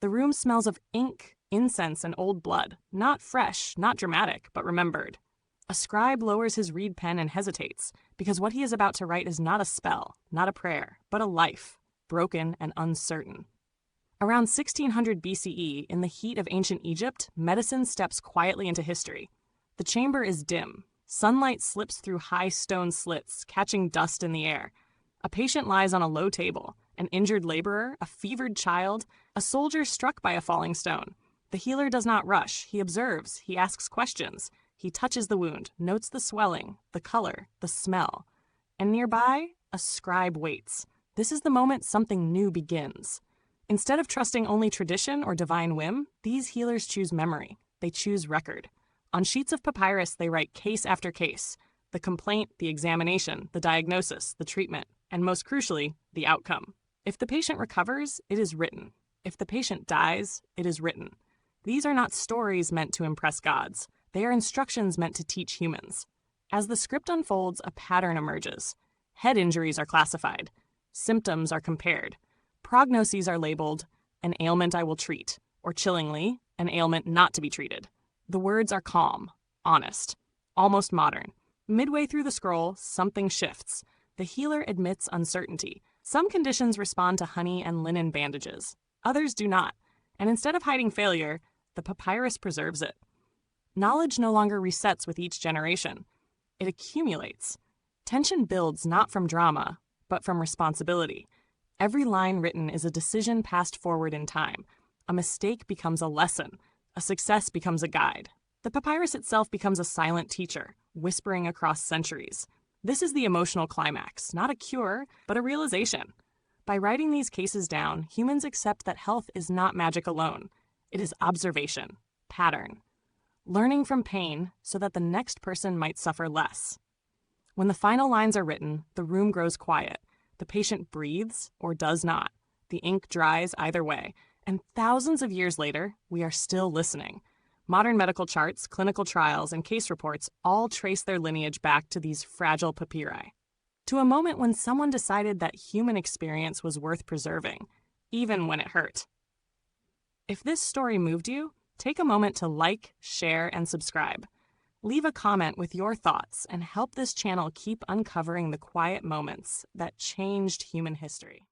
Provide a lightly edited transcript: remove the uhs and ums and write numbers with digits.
The room smells of ink, incense, and old blood. Not fresh, not dramatic, but remembered. A scribe lowers his reed pen and hesitates, because what he is about to write is not a spell, not a prayer, but a life, broken and uncertain. Around 1600 BCE, in the heat of ancient Egypt, medicine steps quietly into history. The chamber is dim. Sunlight slips through high stone slits, catching dust in the air. A patient lies on a low table, an injured laborer, a fevered child, a soldier struck by a falling stone. The healer does not rush. He observes. He asks questions. He touches the wound, notes the swelling, the color, the smell. And nearby, a scribe waits. This is the moment something new begins. Instead of trusting only tradition or divine whim, these healers choose memory. They choose record. On sheets of papyrus, they write case after case. The complaint, the examination, the diagnosis, the treatment, and most crucially, the outcome. If the patient recovers, it is written. If the patient dies, it is written. These are not stories meant to impress gods. They are instructions meant to teach humans. As the script unfolds, a pattern emerges. Head injuries are classified. Symptoms are compared. Prognoses are labeled, an ailment I will treat, or chillingly, an ailment not to be treated. The words are calm, honest, almost modern. Midway through the scroll, something shifts. The healer admits uncertainty. Some conditions respond to honey and linen bandages. Others do not. And instead of hiding failure, the papyrus preserves it. Knowledge no longer resets with each generation. It accumulates. Tension builds not from drama, but from responsibility. Every line written is a decision passed forward in time. A mistake becomes a lesson. A success becomes a guide. The papyrus itself becomes a silent teacher, whispering across centuries. This is the emotional climax, not a cure, but a realization. By writing these cases down, humans accept that health is not magic alone. It is observation, pattern, learning from pain so that the next person might suffer less. When the final lines are written, the room grows quiet. The patient breathes or does not. The ink dries either way. And thousands of years later, we are still listening. Modern medical charts, clinical trials, and case reports all trace their lineage back to these fragile papyri. To a moment when someone decided that human experience was worth preserving, even when it hurt. If this story moved you, take a moment to like, share, and subscribe. Leave a comment with your thoughts and help this channel keep uncovering the quiet moments that changed human history.